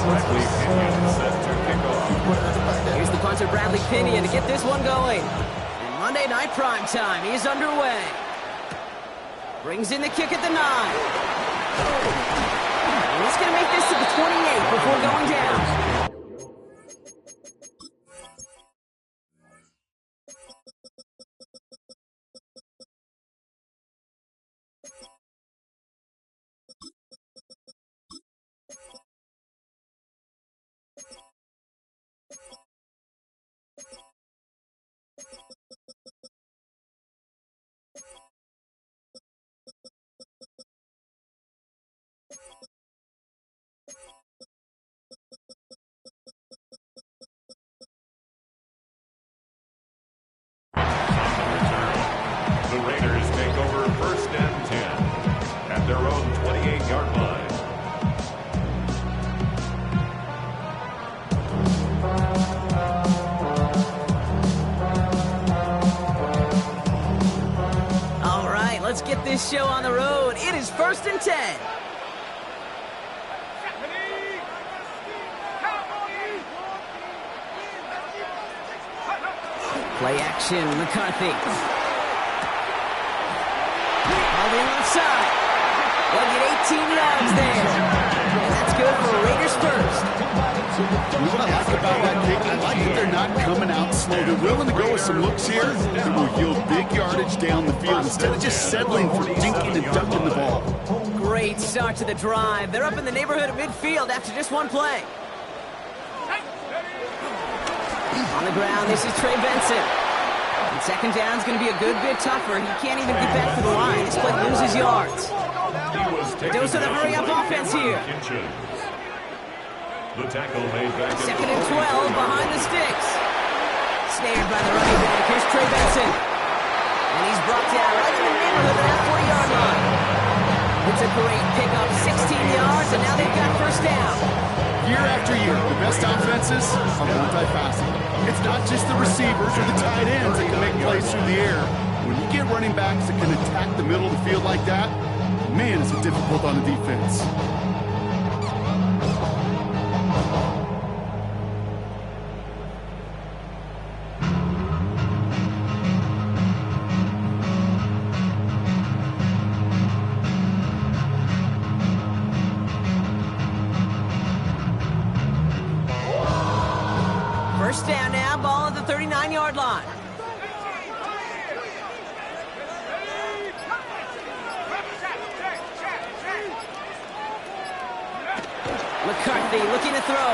Bradley Pinion set to kick off. Here's the punter, Bradley Pinion, to get this one going. And Monday Night Prime Time is underway. Brings in the kick at the 9. And he's going to make this to the 28 before going down. The Raiders take over 1st and 10 at their own 28-yard line. All right, let's get this show on the road. It is 1st and 10. Play action, McCarthy. On the outside. They'll get 18 yards there. And that's good for Raiders first. You know what I like about that kick? I like that they're not coming out slow. They're willing to go with some looks here that will yield big yardage down the field instead of just settling for dinking and ducking the ball. Great start to the drive. They're up in the neighborhood of midfield after just one play. On the ground, this is Trey Benson. And 2nd down's going to be a good bit tougher. He can't even get back to the line. This play loses yards. Dose of the hurry-up offense here. The tackle made back. 2nd and 12 behind the sticks. Snared by the running back. Here's Trey Benson. And he's brought down right in the neighborhood of that 40-yard line. It's a great pickup, 16 yards, and now they've got 1st down. Year after year, the best offenses are multifaceted. It's not just the receivers or the tight ends that can make plays through the air. When you get running backs that can attack the middle of the field like that, man, is it difficult on the defense. First down now, ball at the 39-yard line. McCarthy looking to throw.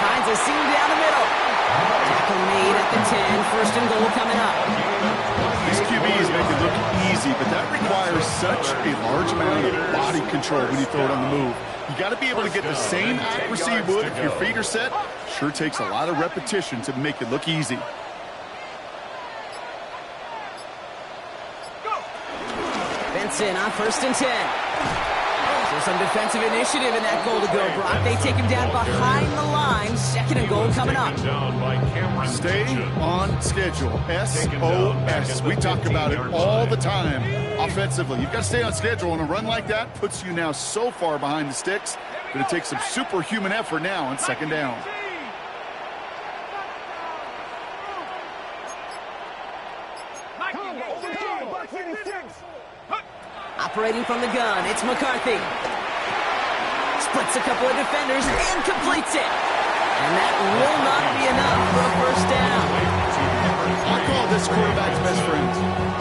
Finds a seam down the middle. Tackle made at the 10, 1st and goal coming up. These QBs make it look easy, but that requires such a large amount of body control when you throw it on the move. You got to be able to get the same accuracy you would if your feet are set. Sure takes a lot of repetition to make it look easy. Benson on 1st and 10. So some defensive initiative in that goal to go, Brock. They take him down behind the line. 2nd and goal coming up. Stay on schedule. SOS. We talk about it all the time offensively. You've got to stay on schedule, and a run like that puts you now so far behind the sticks that it takes some superhuman effort now on 2nd down. Operating from the gun, it's McCarthy. Splits a couple of defenders and completes it. And that will not be enough for a 1st down. I call this quarterback's best friend.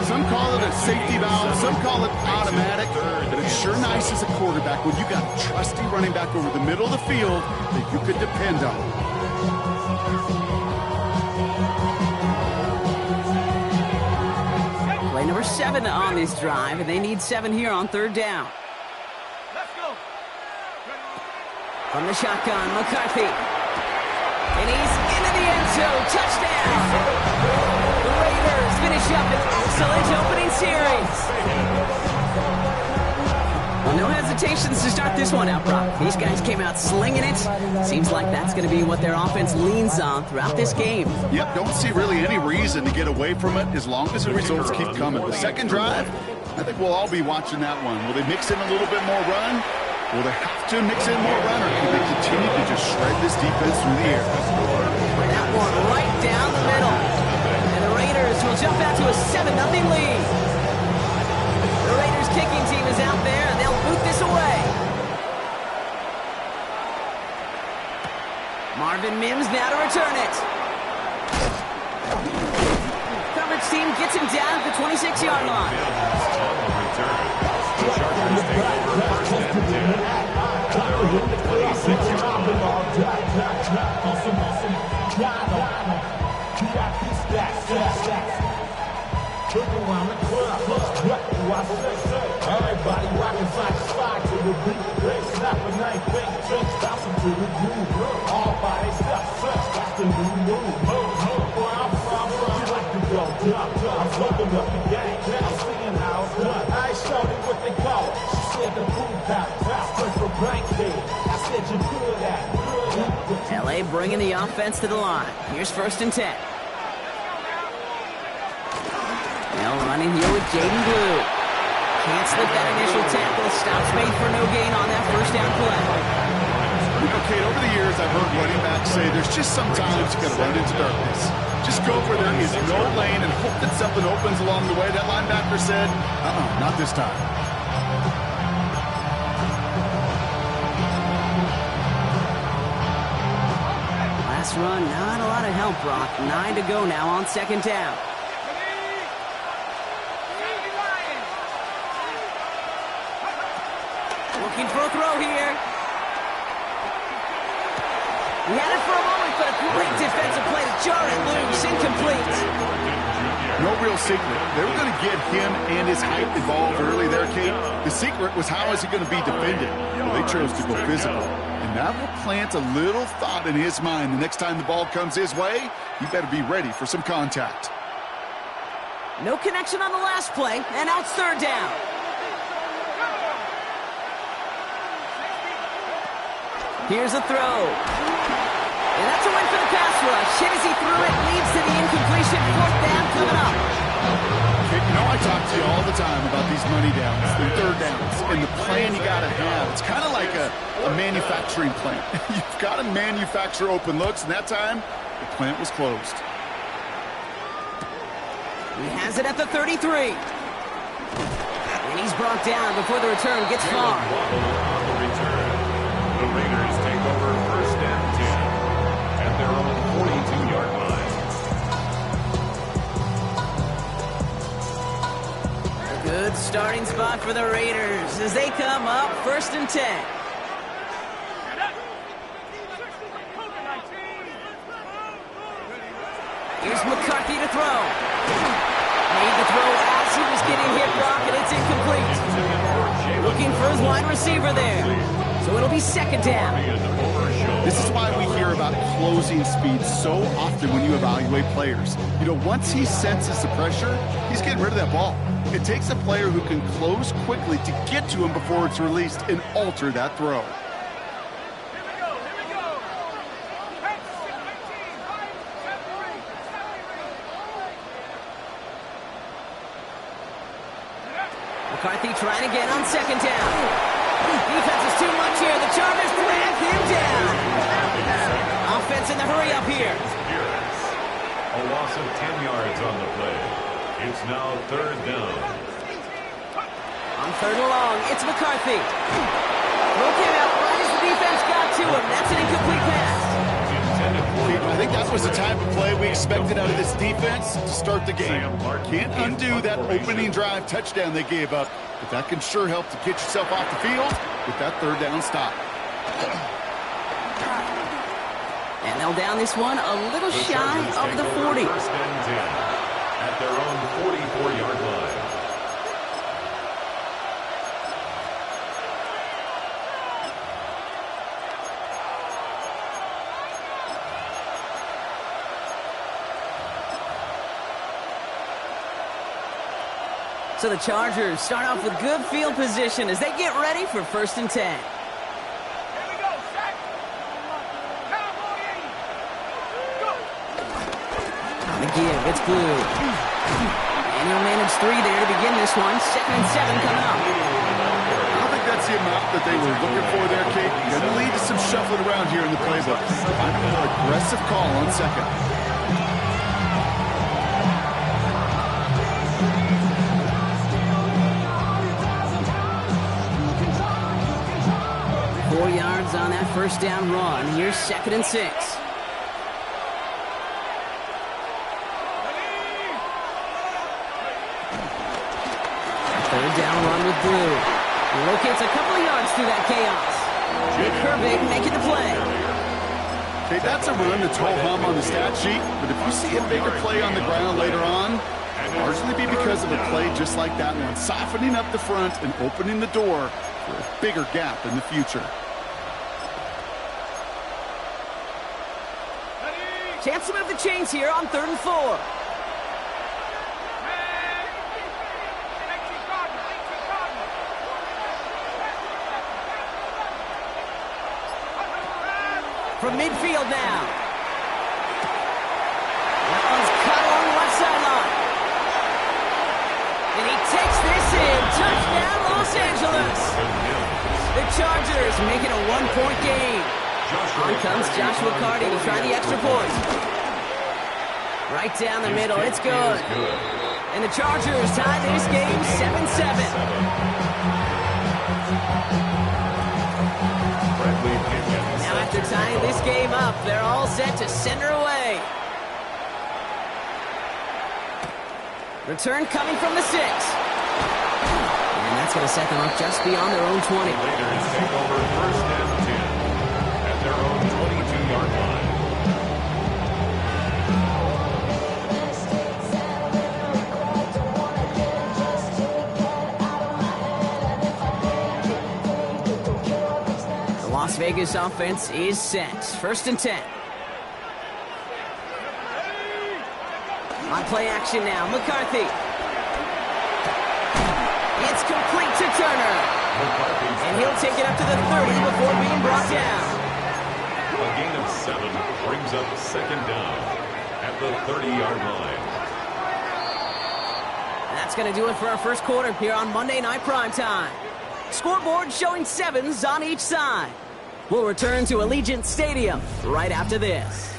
Some call it a safety valve, some call it automatic, but it's sure nice as a quarterback when you got a trusty running back over the middle of the field that you could depend on. Play number 7 on this drive, and they need 7 here on 3rd down. Let's go. From the shotgun, McCarthy. And he's into the end zone. Touchdown! The Raiders finish up an excellent opening series. Well, no hesitations to start this one out, Brock. These guys came out slinging it. Seems like that's going to be what their offense leans on throughout this game. Yep, don't see really any reason to get away from it as long as the results keep coming. The second drive, I think we'll all be watching that one. Will they mix in a little bit more run? Will they have to mix in more run, or can they continue to just shred this defense through the air? That one right down the middle. And the Raiders will jump out to a 7-0 lead. The Raiders kicking team is out there, and they'll boot this away. Marvin Mims now to return it. Coverage team gets him down at the 26-yard line. The Chargers take over first and 10 at their own 26-yard Everybody rockin' side to the beat. They snap a night, big drinks, bouncing to the groove. All by they step, that's the new move. Where I'm from, you like to go dumb. I'm fucking up the game, I'm seeing how it's done. I ain't showed it what they call it. She said the food pattern, straight for bank day. I said you good at it. LA bringing the offense to the line. Here's first and 10. Now running here with Jaden Blue. Can't slip that initial tackle. Stops made for no gain on that first down play. You know, Kate, over the years, I've heard running backs say there's just sometimes you got to run into darkness. Just go where there is no lane and hope that something opens along the way. That linebacker said, not this time. Last run, not a lot of help, Brock. 9 to go now on second down. Looking for a throw here. He had it for a moment, but a great defensive play to jar it loose. Incomplete. No real secret. They were going to get him and his height involved early there, Kate. The secret was how is he going to be defended? Well, they chose to go physical. And that will plant a little thought in his mind. The next time the ball comes his way, he better be ready for some contact. No connection on the last play, and now it's third down. Here's a throw. And that's a win for the pass rush. Hit as he threw it, leads to the incompletion. Fourth down coming up. Kate, you know I talk to you all the time about these money downs, the third downs, and the plan you got to have. It's kind of like a manufacturing plant. You've got to manufacture open looks, and that time, the plant was closed. He has it at the 33. And he's brought down before the return gets far. On the return, the Raiders take over first and 10 at their own 42-yard line. A good starting spot for the Raiders as they come up first and 10. Here's McCarthy to throw. Made the throw as he was getting hit, Brock, and it's incomplete. Looking for his wide receiver there. So it'll be second down. This is why we hear about closing speed so often when you evaluate players. You know, once he senses the pressure, he's getting rid of that ball. It takes a player who can close quickly to get to him before it's released and alter that throw. McCarthy trying again on second down. Defense is too much here. The Chargers drag him down. Offense in the hurry up here. A loss of 10 yards on the play. It's now third down. On third and long, it's McCarthy. Okay, out right as the defense got to him. That's an incomplete pass. I think that was the type of play we expected out of this defense to start the game. Can't undo that opening drive touchdown they gave up, but that can sure help to get yourself off the field with that third down stop. And they'll down this one a little shy of the 40. First and 10 at their own 44-yard line. So the Chargers start off with good field position as they get ready for first and 10. On the give, it's Blue. And he'll manage 3 there to begin this one. 2nd and 7 coming up. I don't think that's That's the amount that they were looking for there, Kate. Going to lead to some shuffling around here in the playbook. Find a more aggressive call on second. On that first down run. Here's 2nd and 6. Third down run with Blue. He locates a couple of yards through that chaos. Jake Herbig making the play. Okay, that's a run that's ho-hum on the stat sheet, but if you see a bigger play on the ground later on, it'll largely be because of a play just like that one, softening up the front and opening the door for a bigger gap in the future. Chance to move the chains here on 3rd and 4. From midfield now. That one's cut along the left sideline. And he takes this in. Touchdown, Los Angeles. The Chargers make it a 1-point game. On comes Joshua Carty to try the extra point. Right down the middle, it's good. And the Chargers tie this game 7-7. Now after tying this game up, they're all set to send her away. Return coming from the 6. And that's going to set them up just beyond their own 20. Raiders take over 1st and 10 at their own 22-yard line. The Las Vegas offense is set. 1st and 10. On play action now, McCarthy. It's complete to Turner. And he'll take it up to the 30 before being brought down. A gain of 7 brings up 2nd down at the 30-yard line. That's going to do it for our first quarter here on Monday Night Primetime. Scoreboard showing 7s on each side. We'll return to Allegiant Stadium right after this.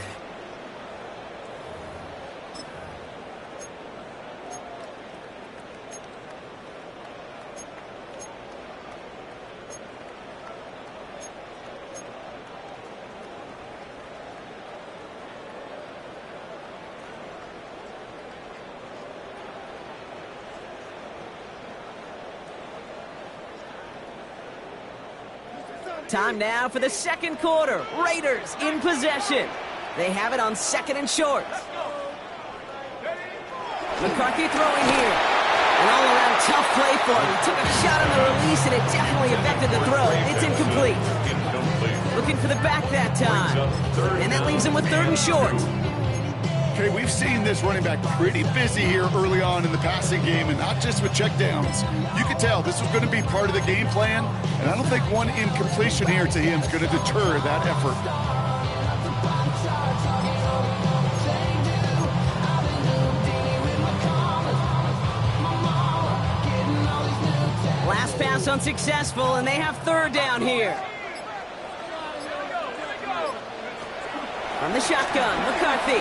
Time now for the second quarter. Raiders in possession. They have it on 2nd and short. McCarthy throwing here. An all-around tough play for him. He took a shot on the release, and it definitely affected the throw. It's incomplete. Looking for the back that time. And that leaves him with 3rd and short. Okay, we've seen this running back pretty busy here early on in the passing game, and not just with checkdowns. You could tell this was going to be part of the game plan, and I don't think one incompletion here to him is going to deter that effort. Last pass unsuccessful, and they have 3rd down here. From the shotgun, McCarthy.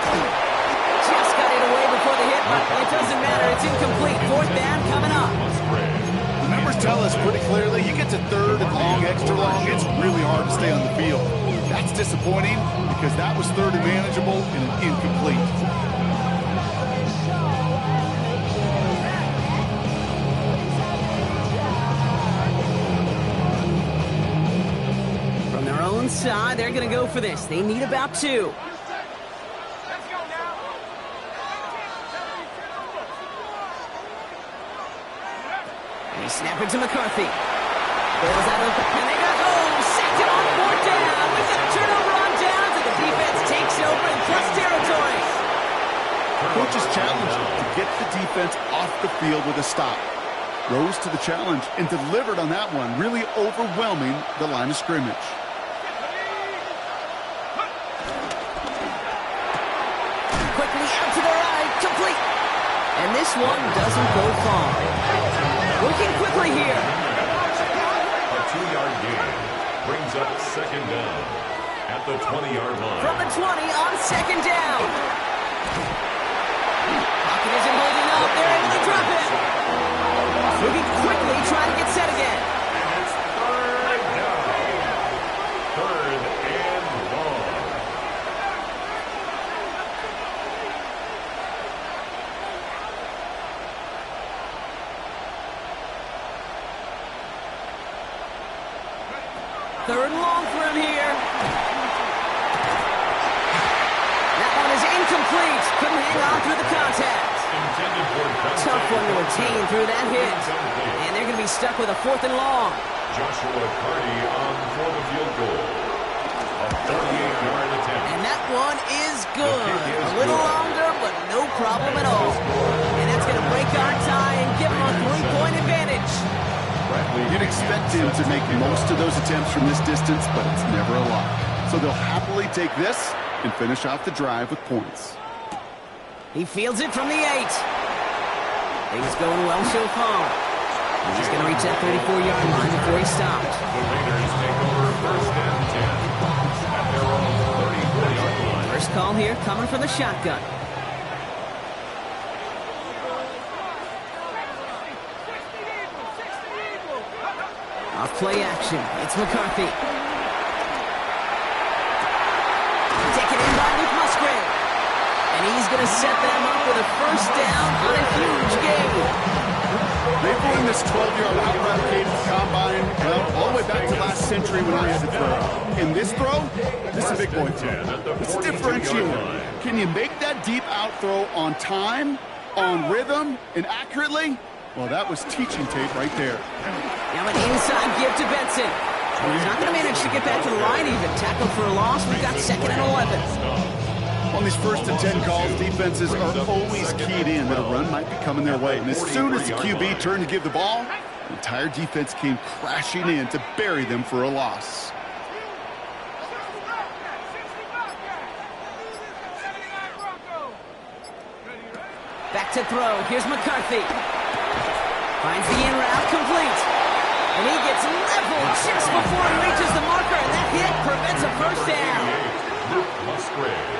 Just got it away before the hit, but it doesn't matter. It's incomplete. 4th down coming up. The numbers tell us pretty clearly, you get to 3rd and long, extra long, it's really hard to stay on the field. That's disappointing because that was 3rd and manageable and an incomplete. From their own side, they're going to go for this. They need about 2. Snap it to McCarthy. Bails out of, and they got, second on 4th down. We've got a turnover on downs, and the defense takes over in plus territory. Coach's challenge to get the defense off the field with a stop. Rose to the challenge and delivered on that one, really overwhelming the line of scrimmage. Quickly out to the right, complete. And this one doesn't go far. Working quickly here. brings up second down at the 20-yard line. From the 20 on second down. Pocket isn't holding up. They're able to drop it. Moving quickly, trying to get set again. And it's third down. Third and long. Third and long for him here. That one is incomplete. Couldn't hang on through the contact. Tough one to retain through that hit. And they're going to be stuck with a fourth and long. Joshua Carty on for the field goal. A 48-yard attempt. And that one is good. A little longer, but no problem at all. And that's going to break our tie and give them a three-point advantage. You'd expect him to make most of those attempts from this distance, but it's never a lot. So they'll happily take this and finish off the drive with points. He fields it from the 8. Things going well so far. He's just going to reach that 34-yard line before he stopped. The Raiders take over first and 10 at their own 34-yard line. First call here coming from the shotgun. Off play action. It's McCarthy. Taken in by Luke Musgrave. And he's going to set them up with a first down on a huge game. They've run this 12-yard out-route cadence combine all the way back to last century when I had to throw. In this throw, this is a big boy throw. It's a differentiator. Can you make that deep out throw on time, on rhythm, and accurately? Well, that was teaching tape right there. Now an inside give to Benson. He's not going to manage to get back to the line even. Tackled for a loss. We've got second and 11. On these first and 10 calls, defenses are always keyed in that a run might be coming their way. And as soon as the QB turned to give the ball, the entire defense came crashing in to bury them for a loss. Back to throw. Here's McCarthy. Finds the in route complete. And he gets leveled just before he reaches the marker. And that hit prevents a first down. Luke Musgrave.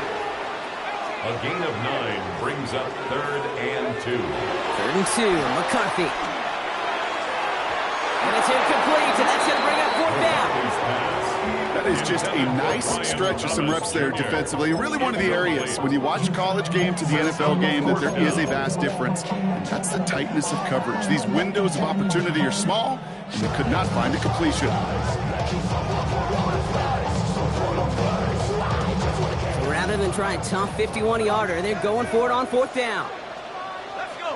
A gain of 9 brings up third and 2. Third and 2. McCarthy. And it's incomplete. And that's going to bring up fourth down. That is just a nice stretch of some reps there defensively. Really one of the areas when you watch a college game to the NFL game that there is a vast difference. And that's the tightness of coverage. These windows of opportunity are small, and they could not find a completion. Rather than try a tough 51-yarder, they're going for it on fourth down. Let's go.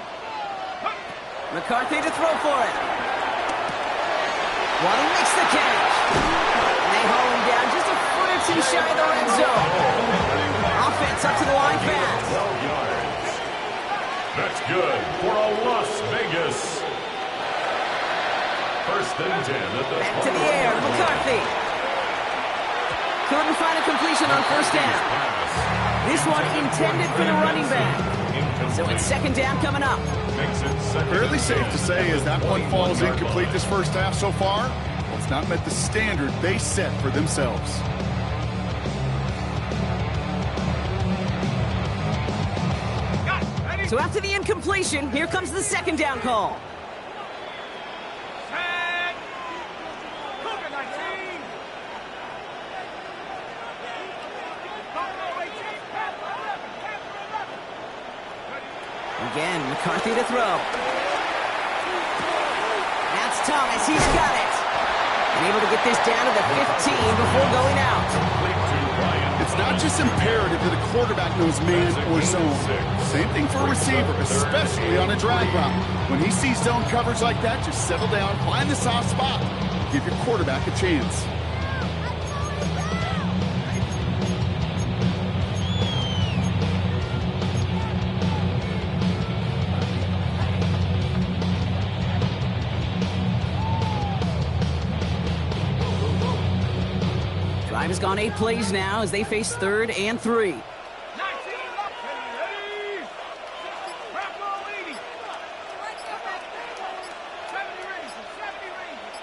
McCarthy to throw for it. Waddle makes the catch. And they haul him down just a foot or two shy of the red zone. Offense up to the line fast. 12 yards. That's good for a Las Vegas. First and 10 at the Back to the air. McCarthy. Couldn't find a completion on first down. This one intended for the running back. So it's second down coming up. Fairly safe to say as that one falls incomplete this first half so far, it's not met the standard they set for themselves. So after the incompletion, here comes the second down call. Set. Cougar 19. Again, McCarthy to throw. That's Thomas. He's got it. And able to get this down to the 15 before going out. It's not just imperative that a quarterback knows man or zone. Same thing for a receiver, especially on a drag route. When he sees zone coverage like that, just settle down, find the soft spot, give your quarterback a chance. Drive has gone 8 plays now as they face third and 3. 19 up, ready. 60, wrap roll 80. 70 ranges, 70 ranges.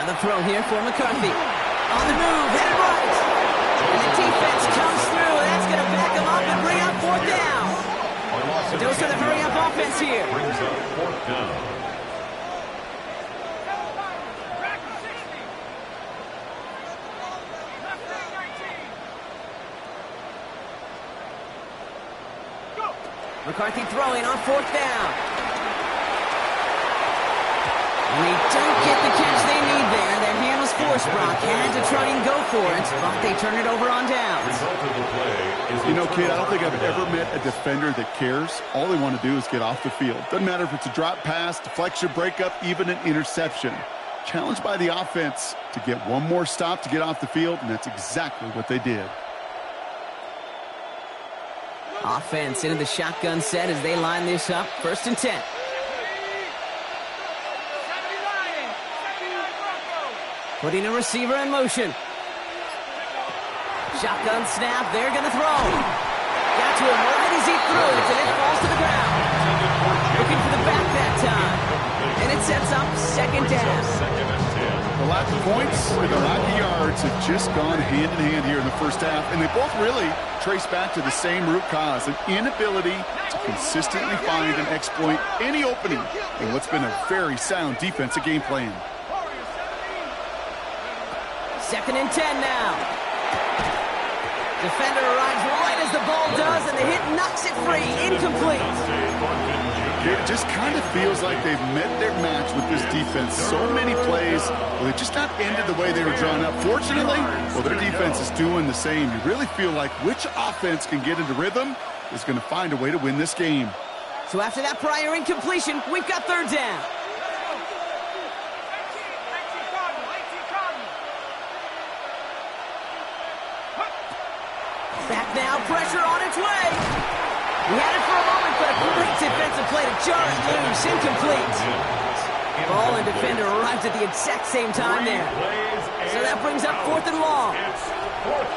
Now the throw here for McCarthy. On the move, headed right. And the defense comes through, and that's going to back him up and bring up fourth down. A dose of the hurry-up offense here. Brings up fourth down. McCarthy throwing on fourth down. And they don't get the catch they need there. Their hand was forced, Brock. Had to try and go for it, but they turn it over on downs. Result of the play is You know, kid, I don't think I've ever met a defender that cares. All they want to do is get off the field. Doesn't matter if it's a drop pass, deflection, breakup, even an interception. Challenged by the offense to get one more stop to get off the field, and that's exactly what they did. Offense into the shotgun set as they line this up. 1st and 10. Putting a receiver in motion. Shotgun snap. They're going to throw. Got to him right as he threw it, and it falls to the ground. Looking for the back that time. And it sets up 2nd down. The lack of points and the lack of yards have just gone hand in hand here in the first half, and they both really trace back to the same root cause, an inability to consistently find and exploit any opening in what's been a very sound defensive game plan. 2nd and 10 now. Defender arrives right as the ball does, and the hit knocks it free. Incomplete. It just kind of feels like they've met their match with this defense. So many plays, well, they just not ended the way they were drawn up. Fortunately, well, their defense is doing the same. You really feel like which offense can get into rhythm is going to find a way to win this game. So after that prior incompletion, we've got 3rd down. Back now, pressure on its way. We had it for a moment, but a great defensive play to jar it loose. Incomplete. Ball and defender arrives at the exact same time there. So that brings up 4th and long.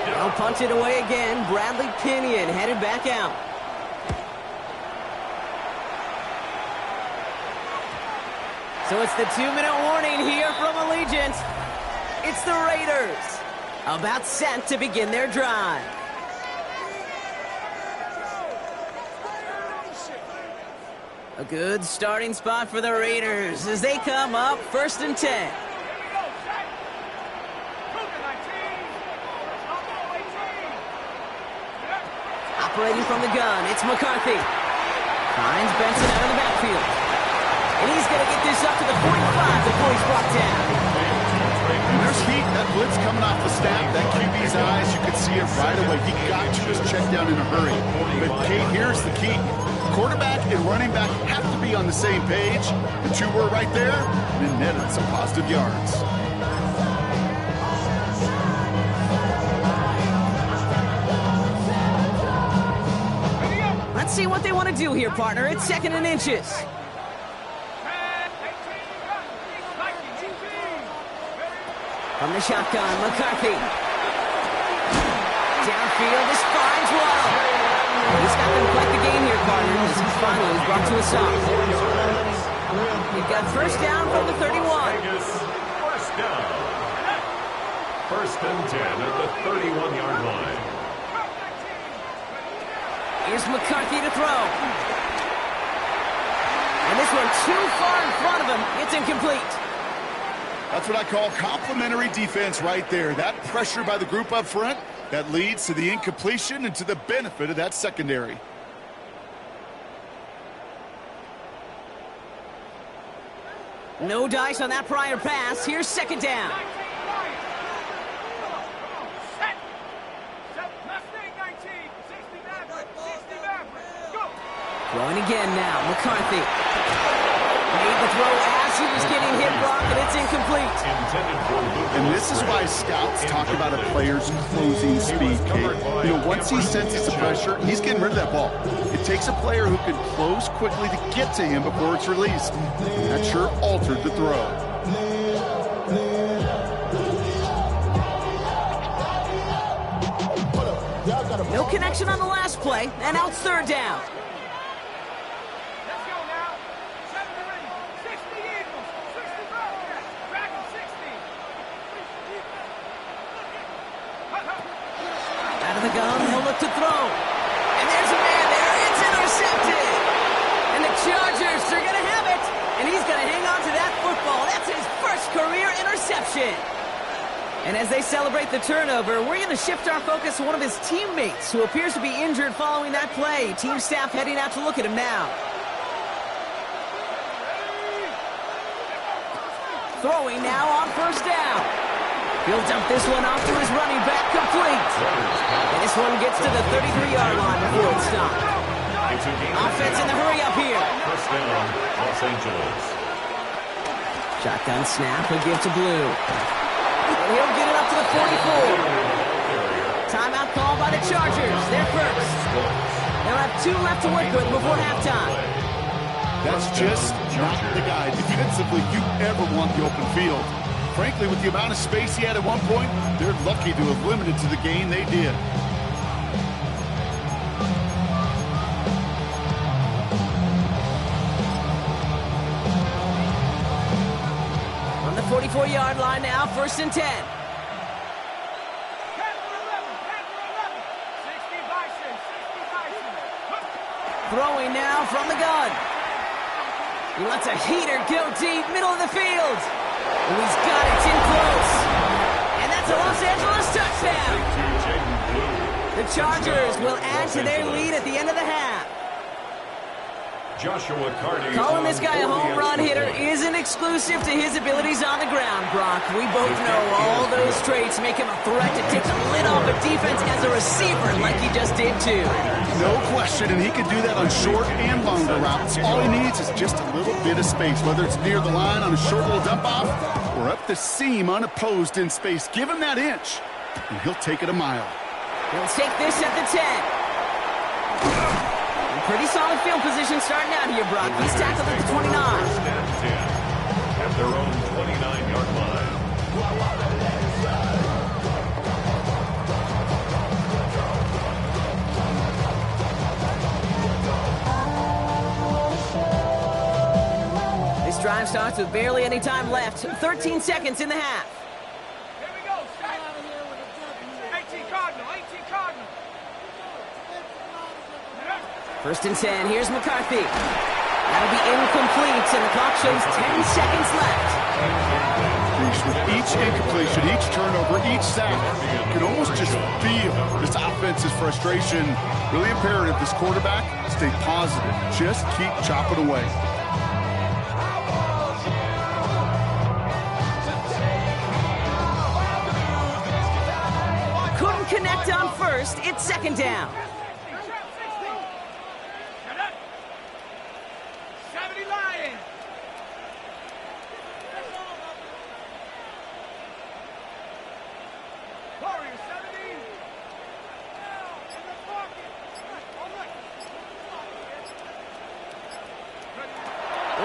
They'll punch it away again. Bradley Pinion headed back out. So it's the 2-minute warning here from Allegiant. It's the Raiders, about set to begin their drive. A good starting spot for the Raiders as they come up 1st and 10. Operating from the gun, it's McCarthy. Finds Benson out of the backfield. And he's going to get this up to the 45 before he's brought down. And there's heat. That blitz coming off the snap. That QB's eyes, you could see it right away. He got to just check down in a hurry. But, Kate, here's the key. Quarterback and running back have to be on the same page. The two were right there, and it netted some positive yards. Let's see what they want to do here, partner. It's 2nd and inches. From the shotgun, McCarthy. Downfield, this finds one. He's got them quite the game here, partner, as he finally is brought to a stop. You've got 1st down from the 31. First down. 1st and 10 at the 31-yard line. Here's McCarthy to throw. And this one too far in front of him. It's incomplete. That's what I call complimentary defense right there. That pressure by the group up front, that leads to the incompletion and to the benefit of that secondary. No dice on that prior pass. Here's 2nd down. Throwing again now, McCarthy. Made the throw as he was getting hit, Brock, and it's incomplete. And this is why scouts talk about a player's closing speed, Kate. You know, once he senses the pressure, he's getting rid of that ball. It takes a player who can close quickly to get to him before it's released. And that sure altered the throw. No connection on the last play, and now it's 3rd down. Let's go now. 7 to 60 Eagles. 60 Bobcats. Back in 60. to throw. And there's a man there. It's intercepted. And the Chargers are going to have it. And he's going to hang on to that football. That's his first career interception. And as they celebrate the turnover, we're going to shift our focus to one of his teammates who appears to be injured following that play. Team staff heading out to look at him now. Throwing now on first down. He'll dump this one off to his running back, complete. And this one gets to the 33-yard line before it's stopped. Offense in the hurry up here. First down, Los Angeles. Shotgun snap, he'll give to Blue. And he'll get it up to the 44. Timeout call by the Chargers. They're first. They'll have 2 left to work with before halftime. That's just not the guy defensively you ever want the open field. Frankly, with the amount of space he had at one point, they're lucky to have limited to the gain they did. On the 44-yard line now, first and 10. Throwing now from the gun. He lets a heater go deep, middle of the field. Oh, he's got it, it's in close. And that's a Los Angeles touchdown. The Chargers will add to their lead at the end of the half. Joshua Carney. Calling this guy a home run hitter isn't exclusive to his abilities on the ground, Brock. We both know all those traits make him a threat to take the lid off a defense as a receiver like he just did too. No question, and he can do that on short and longer routes. All he needs is just a little bit of space, whether it's near the line on a short little dump-off or up the seam unopposed in space. Give him that inch, and he'll take it a mile. He'll take this at the 10. Pretty solid field position starting out here, Brock. He's tackled at the 29. First and 10 at their own 29-yard line. This drive starts with barely any time left. 13 seconds in the half. Here we go. 18 Cardinal. 18 Cardinal. First and 10. Here's McCarthy. That'll be incomplete, and the clock shows 10 seconds left. With each incompletion, each turnover, each sack, you can almost just feel this offense's frustration. Really imperative, this quarterback, stay positive. Just keep chopping away. Couldn't connect on first. It's second down. 70 Lions. Warriors 70.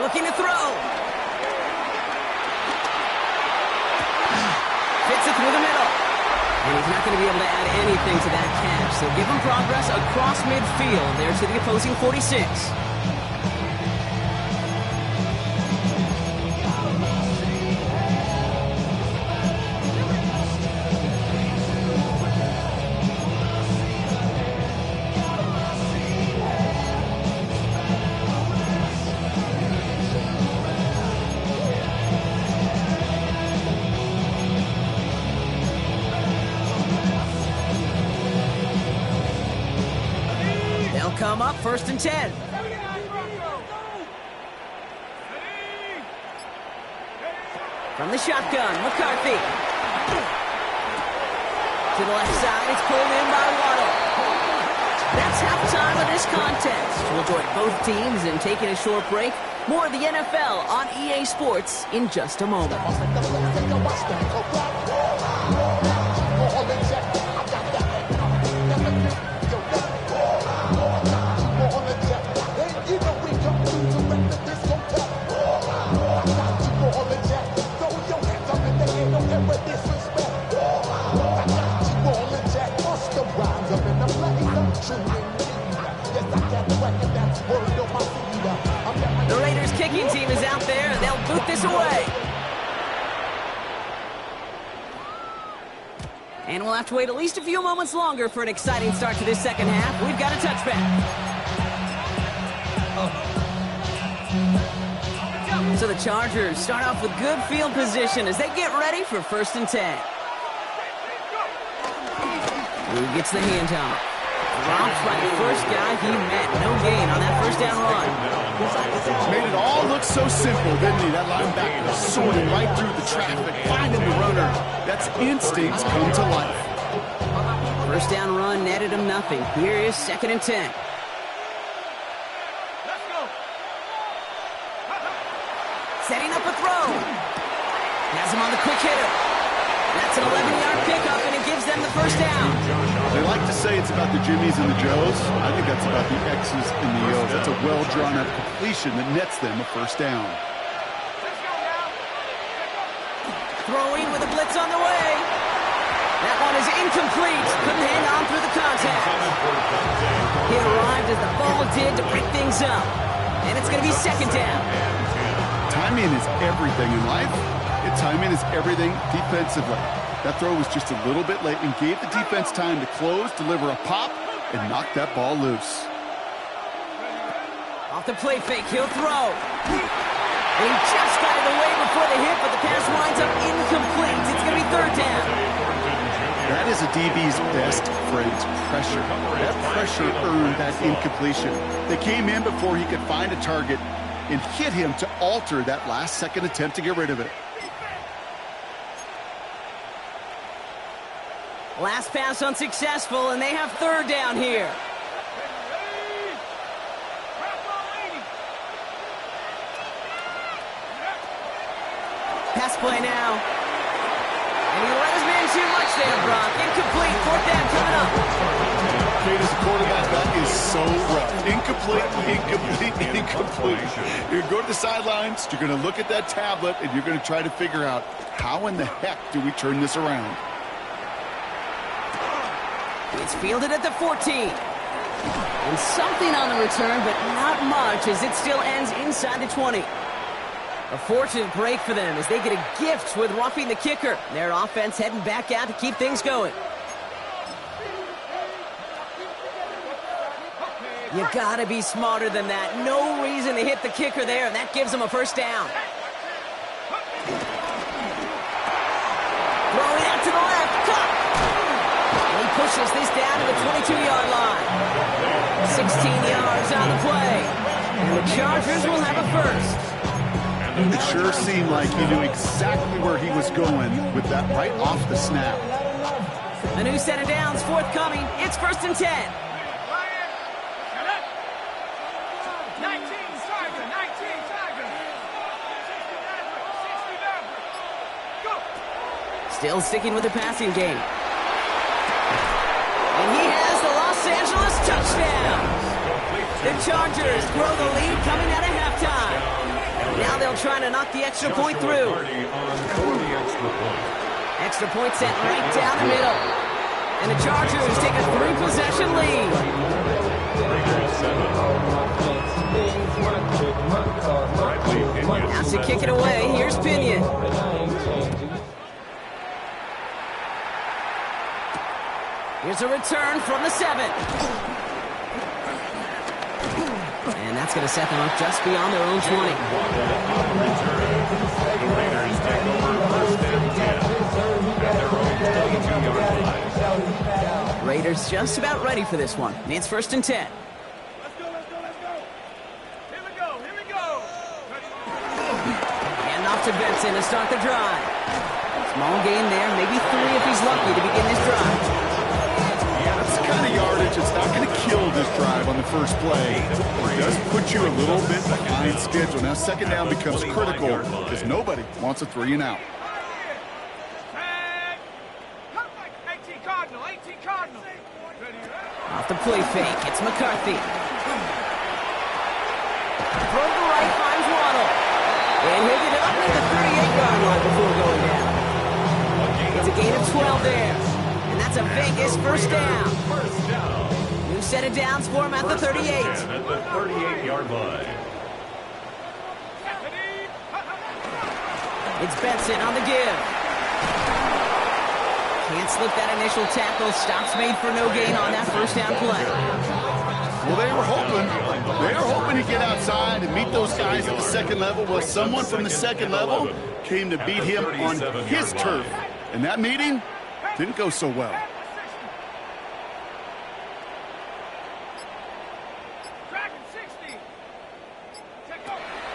Looking to throw. Fits it through the middle. And he's not going to be able to add anything to that catch. So give him progress across midfield there to the opposing 46. Come up, first and 10. From the shotgun, McCarthy. To the left side, it's pulled in by Waddle. That's halftime of this contest. We'll join both teams in taking a short break. More of the NFL on EA Sports in just a moment. The Raiders kicking team is out there, and they'll boot this away. And we'll have to wait at least a few moments longer for an exciting start to this second half. We've got a touchback. So the Chargers start off with good field position as they get ready for 1st and 10. Who gets the handoff? Dropped by the first guy he met. No gain on that first down run. Made it all look so simple, didn't he? That linebacker sorted right through the traffic, finding the runner. That's instincts come to life. First down run netted him nothing. Here is 2nd and 10. Setting up a throw. Has him on the quick hitter. That's an 11-yard pickup, and it gives them the first down. They like to say it's about the Jimmies and the Joes. I think that's about the X's and the O's. That's a well-drawn-up completion that nets them a first down. Throwing with a blitz on the way. That one is incomplete. Couldn't hang on through the contact. He arrived as the ball did to break things up. And it's going to be 2nd down. Timing is everything in life. And timing is everything defensively. That throw was just a little bit late and gave the defense time to close, deliver a pop, and knock that ball loose. Off the play fake, he'll throw. He just got it away before the hit, but the pass winds up incomplete. It's going to be 3rd down. That is a DB's best friend, pressure. That pressure earned that incompletion. They came in before he could find a target and hit him to alter that last-second attempt to get rid of it. Last pass unsuccessful, and they have 3rd down here. Pass play now. And he let his man too much there, Brock. Incomplete. 4th down coming up. Kate, as a quarterback, that is so rough. Incomplete, incomplete, incomplete. You're going to go to the sidelines, you're going to look at that tablet, and you're going to try to figure out how in the heck do we turn this around. It's fielded at the 14. And something on the return, but not much, as it still ends inside the 20. A fortunate break for them as they get a gift with roughing the kicker. Their offense heading back out to keep things going. You gotta be smarter than that. No reason to hit the kicker there, and that gives them a first down. Throwing out to the left, cut! And he pushes this down to the 22-yard line. 16 yards on the play. And the Chargers will have a first. It sure seemed like he knew exactly where he was going with that right off the snap. The new set of downs forthcoming. It's 1st and 10. 19 Chargers. Go. Still sticking with the passing game. And he has the Los Angeles touchdown. The Chargers grow the lead coming out of halftime. Now they'll try to knock the extra point through. Extra point sent right down the middle. And the Chargers take a 3-possession lead. Now to kick it away, here's Pinion. Here's a return from the 7. And that's going to set them up just beyond their own 20. The Raiders take over 1st and 10 at their own 22-yard line. Raiders just about ready for this one. It's 1st and 10. Let's go. Here we go. And off to Benson to start the drive. Small gain there, maybe 3 if he's lucky to begin this drive. That's the kind of yardage that's not going to kill this drive on the first play. It does put you a little bit behind schedule. Now 2nd down becomes critical because nobody wants a 3 and out. 18 Cardinal. Off the play fake, it's McCarthy. Throw to the right, finds Waddle. And he'll get it up to the 38-yard line before going down. It's a gain of 12 there. And that's a Vegas first down. New set of downs for him at the 38. At the 38-yard line. It's Benson on the give. Can't slip that initial tackle. Stops made for no gain on that first down play. Well, they were hoping to get outside and meet those guys at the second level. Well, someone from the second level came to beat him on his turf. And that meeting didn't go so well.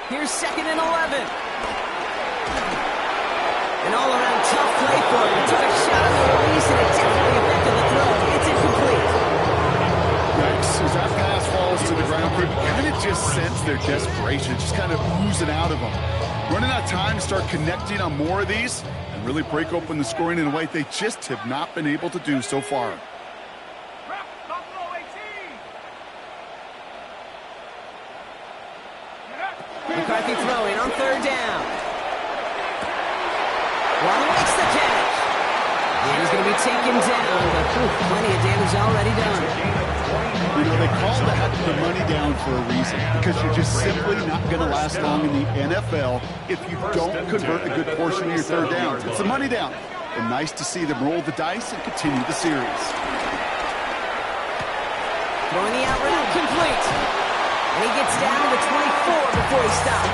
Here's 2nd and 11. An all-around tough play for him. He took a shot on the release, and it definitely affected the throw. It's incomplete. Yikes, as that pass falls to the ground, you kind of just sense their desperation, just kind of oozing out of them. Running out of time to start connecting on more of these and really break open the scoring in a way they just have not been able to do so far. McCarthy throwing on 3rd down. Waddle makes the catch. And he's going to be taken down, but plenty of damage already done. You know, they call that the money down for a reason, because you're just simply not going to last long in the NFL if you don't convert a good portion of your 3rd downs. It's the money down. And nice to see them roll the dice and continue the series. Throwing the out route complete. And he gets down to the 24 before he stops.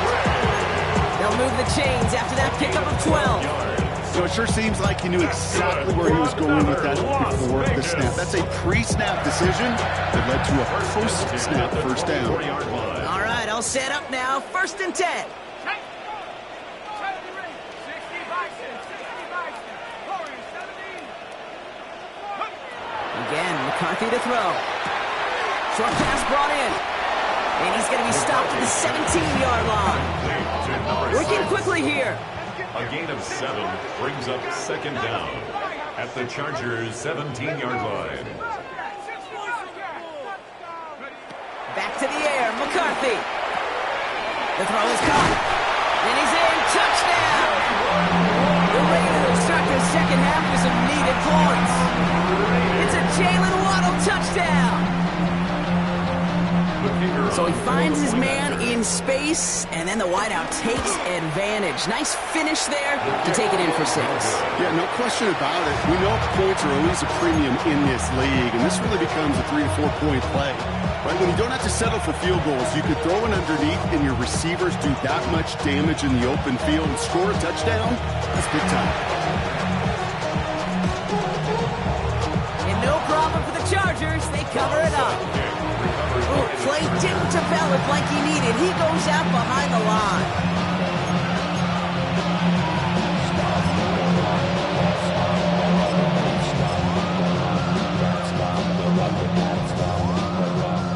They'll move the chains after that pickup of 12. So it sure seems like he knew exactly where he was going with that before the snap. That's a pre-snap decision that led to a post-snap first down. All right, all set up now. 1st and 10. Again, McCarthy to throw. Short pass brought in. And he's going to be stopped at the 17-yard line. Working quickly here. A gain of 7 brings up 2nd down at the Chargers' 17-yard line. Back to the air, McCarthy. The throw is caught. And he's in. Touchdown! The Raiders start their second half with some needed points. It's a Jalen Waddle touchdown. So he finds his man in space, and then the wideout takes advantage. Nice finish there to take it in for 6. Yeah, no question about it. We know points are always a premium in this league, and this really becomes a 3 to 4 point play. Right? When you don't have to settle for field goals, you could throw it underneath, and your receivers do that much damage in the open field and score a touchdown. That's big time. And no problem for the Chargers. They cover it up. Ooh, play didn't develop like he needed. He goes out behind the line.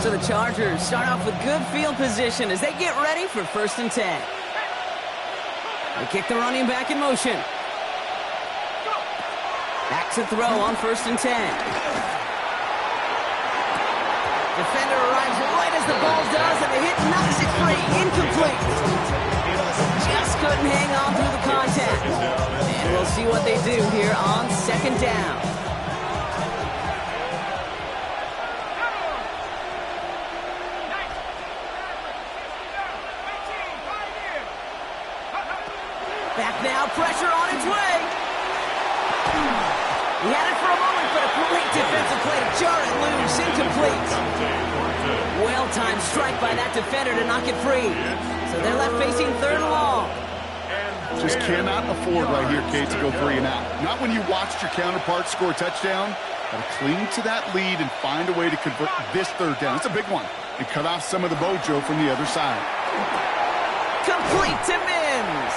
So the Chargers start off with good field position as they get ready for 1st and 10. They kick the running back in motion. Back to throw on 1st and 10. Defender arrives right as the ball does, and the hit knocks it free. Incomplete. Just couldn't hang on through the contact. And we'll see what they do here on 2nd down. Back now, pressure on its way. He had it for a moment, but a great defensive play to jar it loose. Incomplete. Well-timed strike by that defender to knock it free. So they're left facing 3rd and long. Just cannot afford right here, Kate, to go 3 and out. Not when you watched your counterpart score a touchdown. Got to cling to that lead and find a way to convert this 3rd down. It's a big one. And cut off some of the mojo from the other side. Complete to Mims.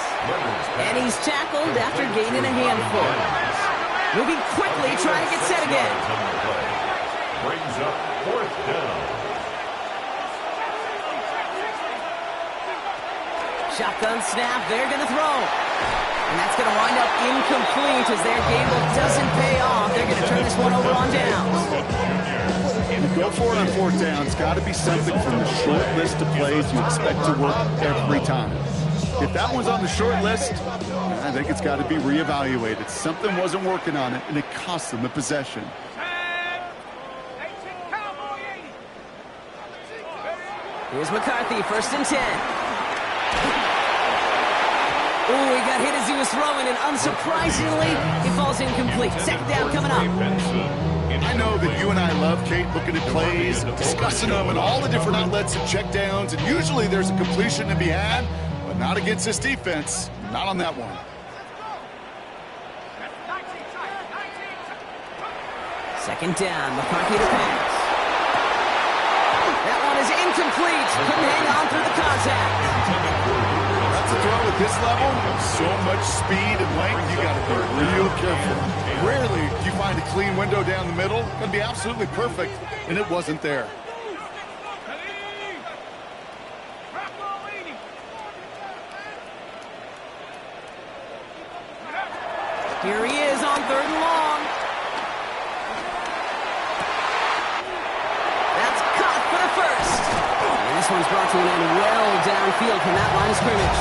And he's tackled after gaining a handful. Moving quickly, trying to get set again. Brings up 4th down. Shotgun snap, they're going to throw. And that's going to wind up incomplete as their gamble doesn't pay off. They're going to turn this one over on downs. You go for it on 4th down. It's got to be something from the short list of plays you expect to work every time. If that one's on the short list, I think it's got to be reevaluated. Something wasn't working on it, and it cost them the possession. Here's McCarthy, 1st and 10. Ooh, he got hit as he was throwing. It and unsurprisingly, it falls incomplete. Second down coming up. I know that you and I love, Kate, looking at plays, discussing them, and all the different outlets and check downs, and usually there's a completion to be had, but not against this defense. Not on that one. Second down, McCarthy to pass. That one is incomplete. Couldn't hang on through the contact. That's a throw at this level. So much speed and length, you got to be real careful. Rarely do you find a clean window down the middle. Going to be absolutely perfect, and it wasn't there. Here he is on third and long. That's caught for the first. And this one's brought to an end well downfield from that line of scrimmage.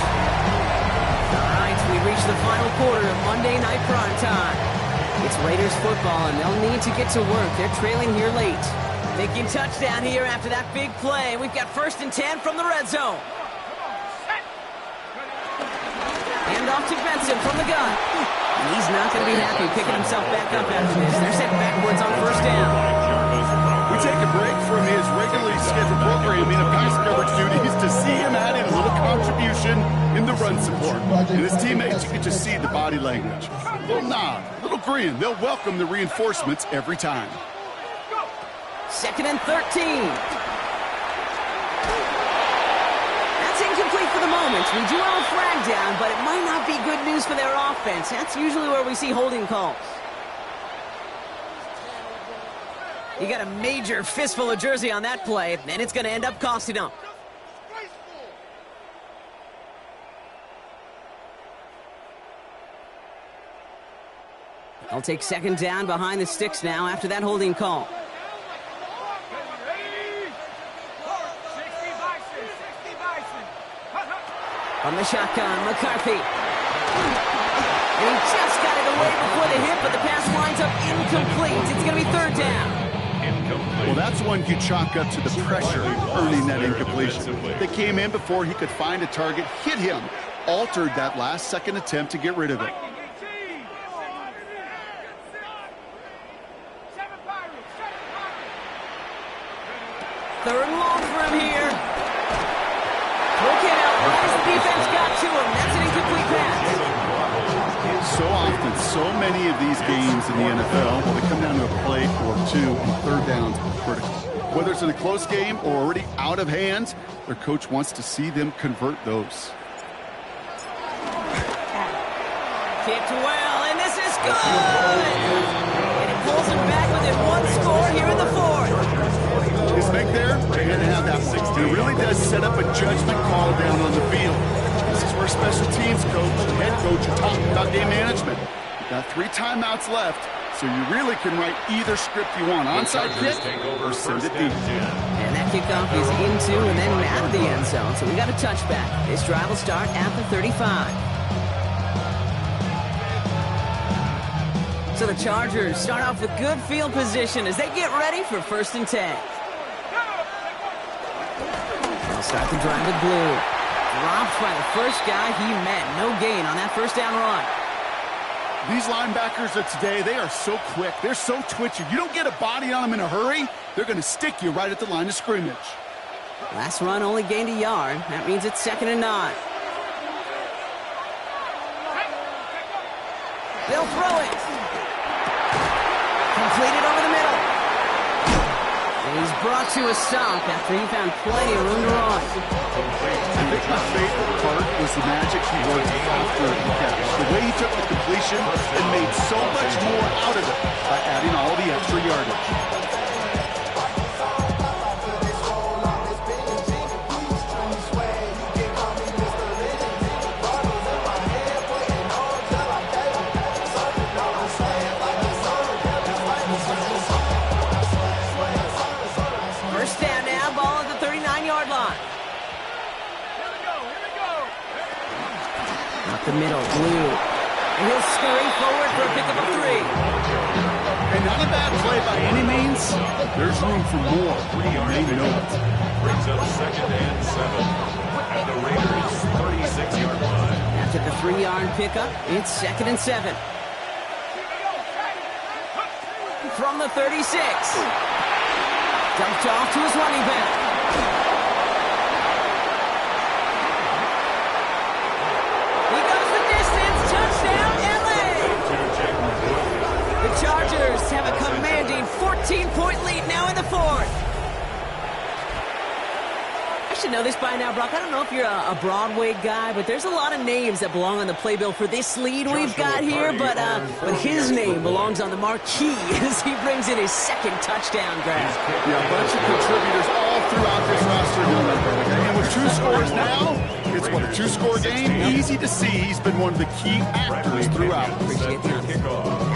All right, we reach the final quarter of Monday Night Primetime. It's Raiders football, and they'll need to get to work. They're trailing here late. Thinking touchdown here after that big play. We've got 1st and 10 from the red zone. Hand off to Benson from the gun. And he's not going to be happy picking himself back up after this. They're set backwards on 1st down. We take a break from his regularly scheduled programming and pass coverage duties to see him adding a little contribution in the run support. And his teammates, you can just see the body language. A little nod, a little grin. They'll welcome the reinforcements every time. 2nd and 13. That's incomplete for the moment. We do have a flag down, but it might not be good news for their offense. That's usually where we see holding calls. You got a major fistful of jersey on that play, and it's going to end up costing them. They'll take 2nd down behind the sticks now after that holding call. From the shotgun, McCarthy. And he just got it away before the hit, but the pass winds up incomplete. It's going to be 3rd down. Well, that's one you chalk up to the pressure earning that incompletion. They came in before he could find a target, hit him, altered that last-second attempt to get rid of it. Third and long for him here. Okay, now, what has the defense got to him? That's an incomplete pass. So often, so many of these games in the NFL, well, they come down to a play or two on 3rd downs critical. Whether it's in a close game or already out of hand, their coach wants to see them convert those. Kicked well, and this is good! And it pulls him back within 1 score here in the 4th. His make there, they had to have that one. He really does set up a judgment call down on the field. This is where special teams coach, the head coach, are talking about game management. You've got 3 timeouts left, so you really can write either script you want. Onside kick or send it deep. And that kickoff is into and then out of the end zone, so we got a touchback. This drive will start at the 35. So the Chargers start off with good field position as they get ready for 1st and 10. They'll start the drive with Blue. Dropped by the first guy he met. No gain on that 1st down run. These linebackers of today, they are so quick. They're so twitchy. You don't get a body on them in a hurry, they're going to stick you right at the line of scrimmage. Last run only gained a yard. That means it's 2nd and 9. They'll throw it. Completed over the middle. And he's brought to a stop after he found plenty of room to run. I think my favorite part was the magic he worked after the catch. The way he took the completion and made so much more out of it by adding all the extra yardage. The middle, Blue. And he'll scurry forward for a pickup of 3. And not a bad play by any means. There's room for more. They know it. Brings up 2nd and 7 at the Raiders' 36-yard line. That's After the 3-yard pickup, it's 2nd and 7. From the 36. Dumped off to his running back. He goes the distance. Touchdown, LA! The Chargers have a commanding 14-point lead now in the 4th. I should know this by now, Brock. I don't know if you're a Broadway guy, but there's a lot of names that belong on the playbill for this lead we've got here, but his name belongs on the marquee as he brings in his 2nd touchdown grab. Yeah, a bunch of contributors all throughout this roster. And with 2 scores now, it's what, a 2-score game? Easy to see he's been one of the key actors throughout. Appreciate that.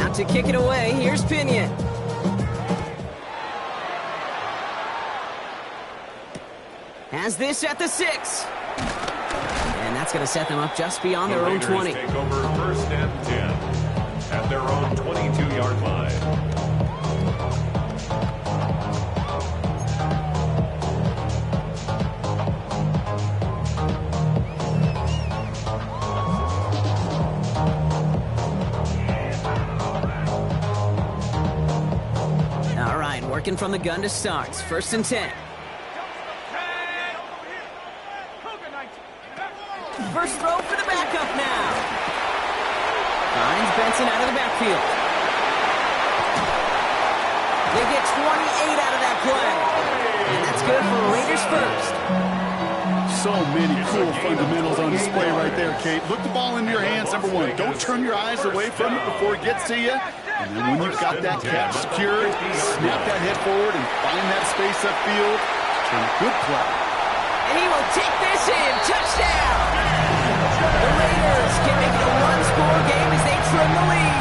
Now to kick it away, here's Pinion. Has this at the 6. And that's going to set them up just beyond their own 20. Take over 1st and 10 at their own 22-yard line. All right, working from the gun to start. 1st and 10. First throw for the backup now. Finds Benson out of the backfield. They get 28 out of that play. And that's good for Raiders first. So many cool fundamentals on display right there, Kate. Look the ball into your hands, number 1. Don't turn your eyes away from it before it gets to you. And then when you've got that catch secured, snap that head forward and find that space upfield. Good play. And he will take this in. Touchdown! The Raiders can make it a 1-score game as they trim the lead.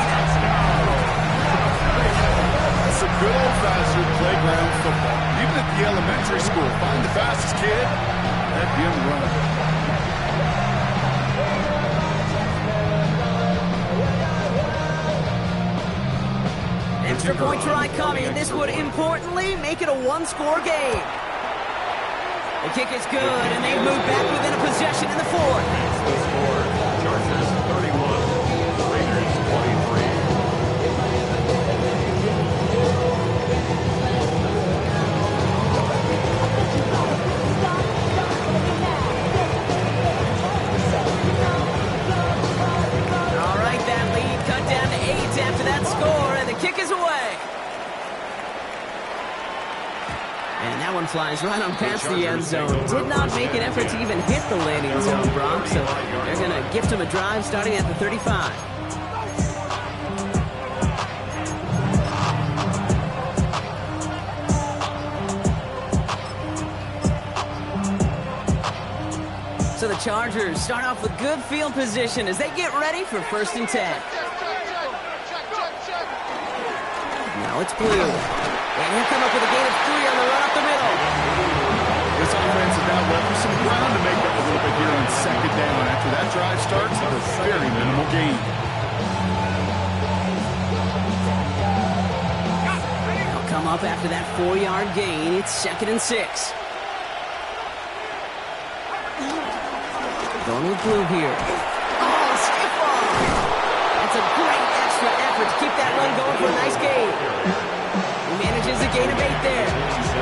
That's some good old-fashioned playground football. Even at the elementary school, find the fastest kid, let him run. Extra point try coming. This would importantly make it a 1-score game. The kick is good, and they move back within a possession in the 4th. The score, Chargers 31, Raiders 23. All right, that lead cut down to 8 after that score, and the kick is away. And that one flies right on past the end zone. Did not make an effort to even hit the landing zone, Brock, so they're going to gift him a drive starting at the 35. So the Chargers start off with good field position as they get ready for 1st and 10. Now it's Blue. And he'll come up with a gain of 3 on the run up the middle. This offense is now left with some ground to make up a little bit here on 2nd down. After that drive starts, a very minimal gain. They'll come up after that 4-yard gain. It's 2nd and 6. Going with Blue here. Oh, stiff arm. That's a great extra effort to keep that run going for a nice gain. Manages a gain of 8 there.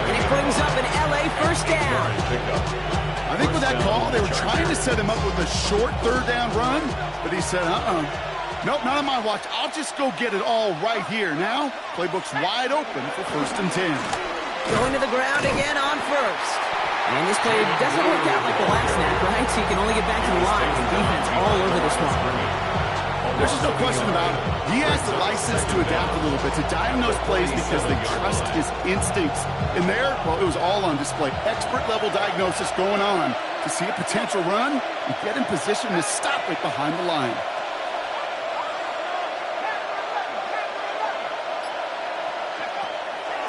And it brings up an LA 1st down. I think with that call, they were trying to set him up with a short 3rd down run, but he said, nope, not on my watch. I'll just go get it all right here. Now, playbook's wide open for 1st and 10. Going to the ground again on 1st. And this play doesn't work out like the last snap, right? So you can only get back to the line. The defense all over this one. There's just no question about it. He has the license to adapt a little bit, to diagnose plays because they trust his instincts. And there, well, it was all on display. Expert-level diagnosis going on to see a potential run and get in position to stop it behind the line.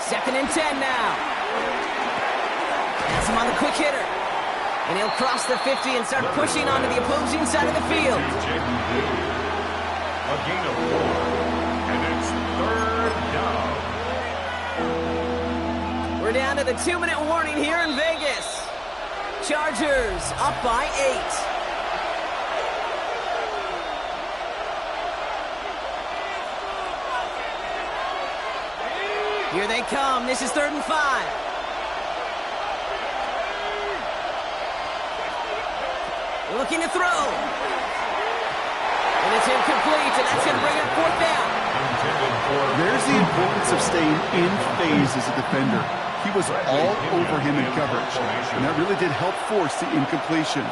Second and 10 now. Has him on the quick hitter. And he'll cross the 50 and start pushing onto the opposing side of the field. A gain of 4, and it's 3rd down. We're down to the 2-minute warning here in Vegas. Chargers up by 8. Here they come. This is 3rd and 5. Looking to throw. And it's incomplete, and that's going to bring up 4th down. There's the importance of staying in phase as a defender. He was all over him in coverage, and that really did help force the incompletion.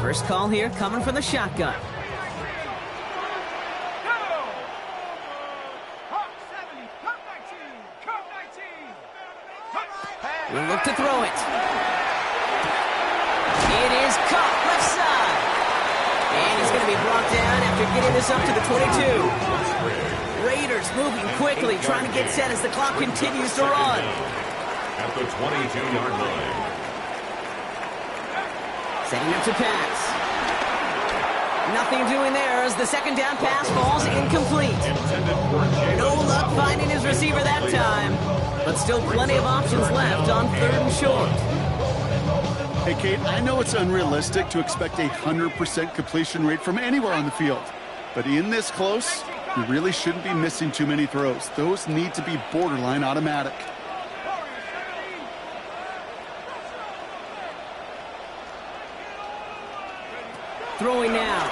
First call here coming from the shotgun. We'll look to throw it. It is caught left side. And he's going to be brought down after getting this up to the 22. Raiders moving quickly, trying to get set as the clock continues to run. At the 22-yard line. Setting up to pass. Nothing doing there as the 2nd down pass falls incomplete. No luck finding his receiver that time. But still plenty of options left on 3rd and short. Hey, Kate, I know it's unrealistic to expect a 100% completion rate from anywhere on the field. But in this close, you really shouldn't be missing too many throws. Those need to be borderline automatic. Throwing now.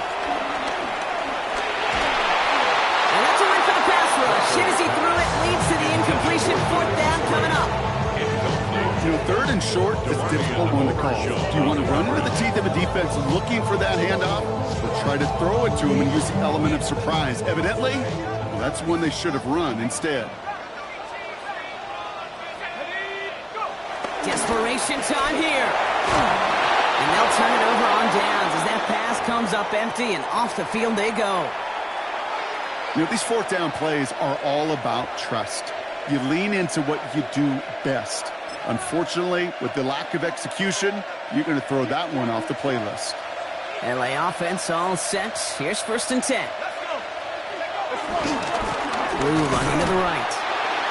And that's a win for the pass rush. Hit as he threw it, leads to the incompletion. 4th down coming up. You know, 3rd and short is a difficult one to call. Do you want to run into the teeth of a defense looking for that handoff, or try to throw it to him and use the element of surprise? Evidently, well, that's one they should have run instead. Desperation time here. And they'll turn it over on downs as that pass comes up empty, and off the field they go. You know, these 4th down plays are all about trust. You lean into what you do best. Unfortunately, with the lack of execution, you're going to throw that one off the playlist. LA offense all set. Here's 1st and 10. Blue running to the right.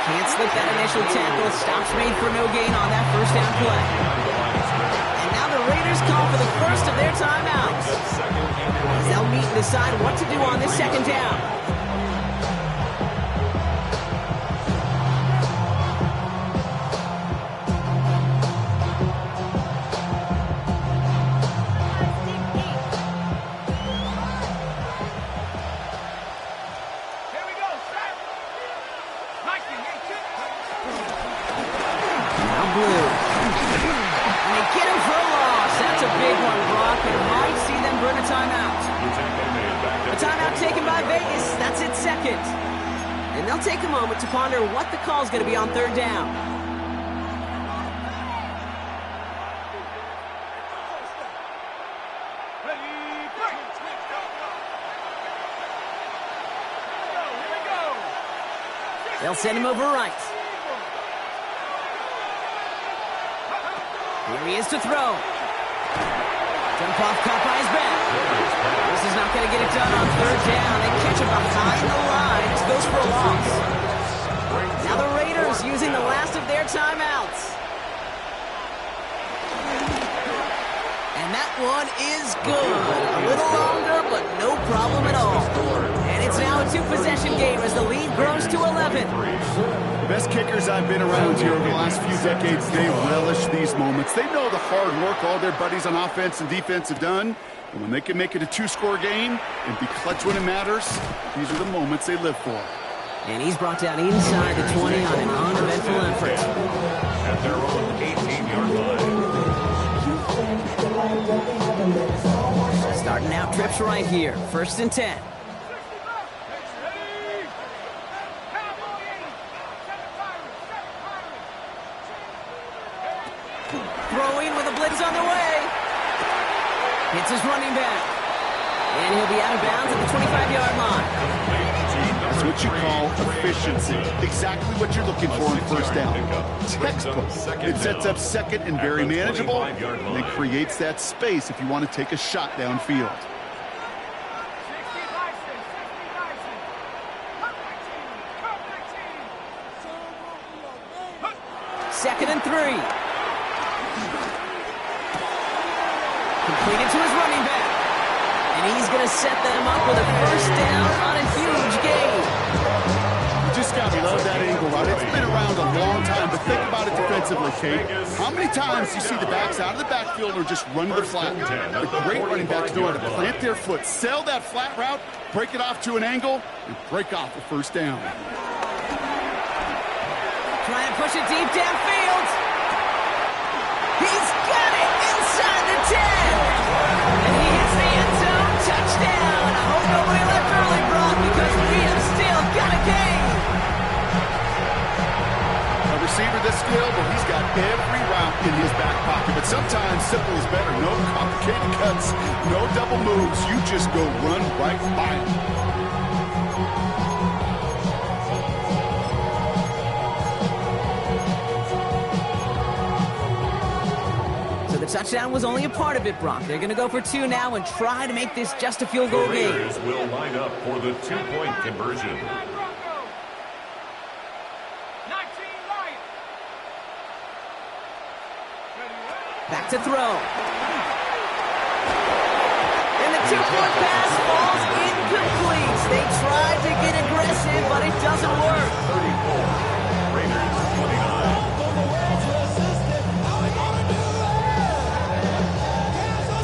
Can't slip that initial tackle. Stops made for no gain on that 1st down play. And now the Raiders call for the first of their timeouts. As they'll meet and decide what to do on this 2nd down. And they'll take a moment to ponder what the call is going to be on 3rd down. They'll send him over right. Here he is to throw. Jump off, caught by his back. This is not going to get it done on 3rd down. They catch him behind the line. This goes for a loss. Now the Raiders using the last of their timeouts. And that one is good. A little longer, but no problem at all. And it's now a 2-possession game as the lead grows to 11. The best kickers I've been around here over the last few decades, they relish these moments. They know the hard work all their buddies on offense and defense have done. And when they can make it a 2-score game and be clutch when it matters, these are the moments they live for. And he's brought down inside the 20 on an uneventful effort. At their own 18-yard line. Starting out trips right here. 1st and 10. Throwing with a blitz on the way. Hits his running back. And he'll be out of bounds at the 25-yard line. That's what you call efficiency. Exactly what you're looking for in 1st down. Textbook. It sets up 2nd and very manageable, and it creates that space if you want to take a shot downfield. 3. Completed to his running back. And he's going to set them up with a first down on a huge gain. You just got to love that angle route. It's been around a long time, but think about it defensively, Kate. How many times do you see the backs out of the backfield or just run to the flat? The great running backs know how to plant their foot, sell that flat route, break it off to an angle, and break off a first down. Trying to push it deep downfield. He's got it inside the 10. And he hits the end zone. Touchdown. I hope nobody left early, Brock, because we have still got a game. A receiver this skilled, but he's got every route in his back pocket. But sometimes simple is better. No complicated cuts, no double moves. You just go run right by him. The touchdown was only a part of it, Brock. They're going to go for 2 now and try to make this just a field goal game. The Raiders will line up for the 2-point conversion. 19 Lions. Back to throw. And the 2-point pass falls incomplete. They tried to get aggressive, but it doesn't work. 34. Raiders 29.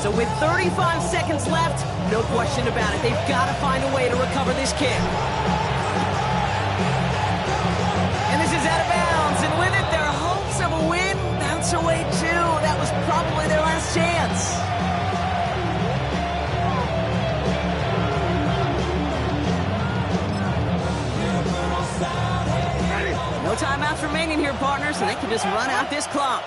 So with 35 seconds left, no question about it. They've got to find a way to recover this kick. And this is out of bounds. And with it, their hopes of a win bounce away too. That was probably their last chance. No timeouts remaining here, partner, so they can just run out this clock.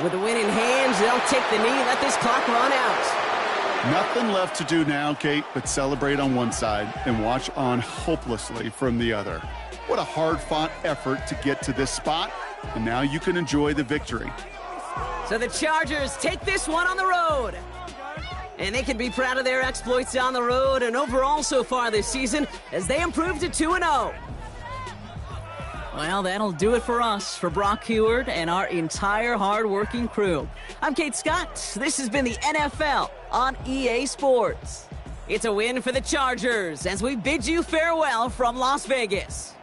With the win in hands, they'll take the knee, let this clock run out. Nothing left to do now, Kate, but celebrate on one side and watch on hopelessly from the other. What a hard-fought effort to get to this spot, and now you can enjoy the victory. So the Chargers take this one on the road. And they can be proud of their exploits on the road and overall so far this season as they improve to 2-0. Well, that'll do it for us, for Brock Heward and our entire hard-working crew. I'm Kate Scott. This has been the NFL on EA Sports. It's a win for the Chargers as we bid you farewell from Las Vegas.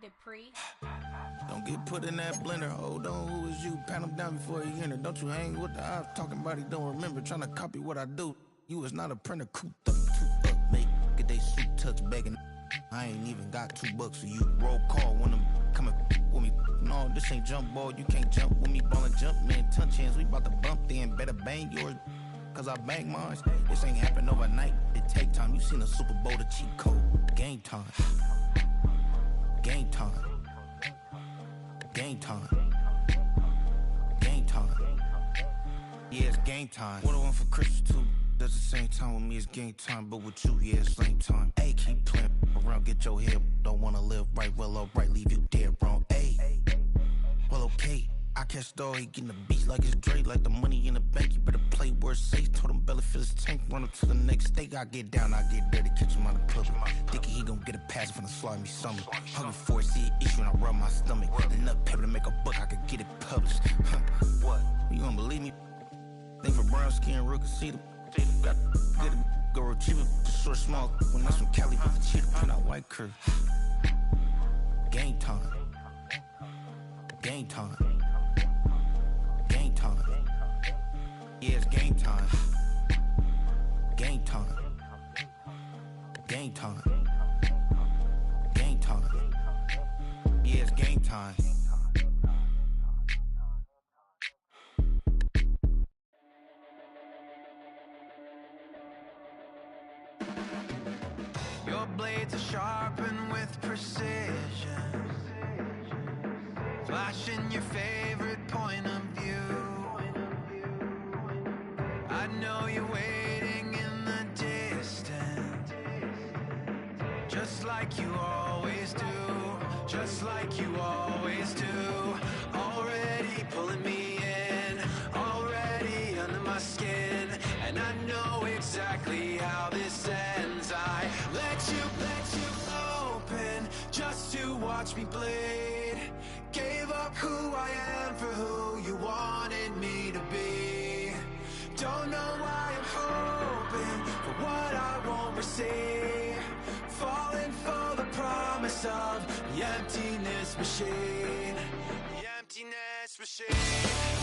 Dupree. Don't get put in that blender. Hold on, who is you? Pat him down before he enter. Don't you hang with the ops talking about he don't remember. Trying to copy what I do. You is not a printer. Cooped up, toot up, mate. Get they suit touch begging. I ain't even got $2 for you. Roll call when I'm coming with me. No, this ain't jump ball. You can't jump with me. Ballin' jump, man. Touch hands. We bout to bump then. Better bang yours. Cause I bang mine. This ain't happen overnight. It take time. You seen a Super Bowl, the cheat code. Game time. Game time. Game time. Game time. Yeah, it's game time. What I want for Christmas too. That's the same time with me, it's game time. But with you, yeah, it's same time. Hey, keep playing around, get your head. Don't wanna live right, well, alright, leave you dead wrong. Hey, well, okay. I catch the dog, he getting the beat like it's Dre, like the money in the bank. You better play where it's safe. Told him belly fill his tank, run up to the next state. I get down, I get dirty, catch him on the club. Thinking he gon' get a pass from the slide me something. Hungry for it, see an issue and I rub my stomach. Enough paper to make a book, I could get it published. What? You gonna believe me? Think for brown skin, real can see them. Got get it, go retrieve it, short small. When that's from Cali, but the cheetah print out white curve. Game time. Game time. Game time. Yeah, it's game time. Game time. Game time. Game time. Yeah, it's game time. Your blades are sharpened with precision, flashing your favorite point of view. I know you're waiting in the distance, just like you always do, just like you always do. Already pulling me in, already under my skin, and I know exactly how this ends. I let you open just to watch me bleed. Gave up who I am for who you wanted me to be. Don't know why I'm hoping for what I won't receive. Falling for the promise of the emptiness machine. The emptiness machine.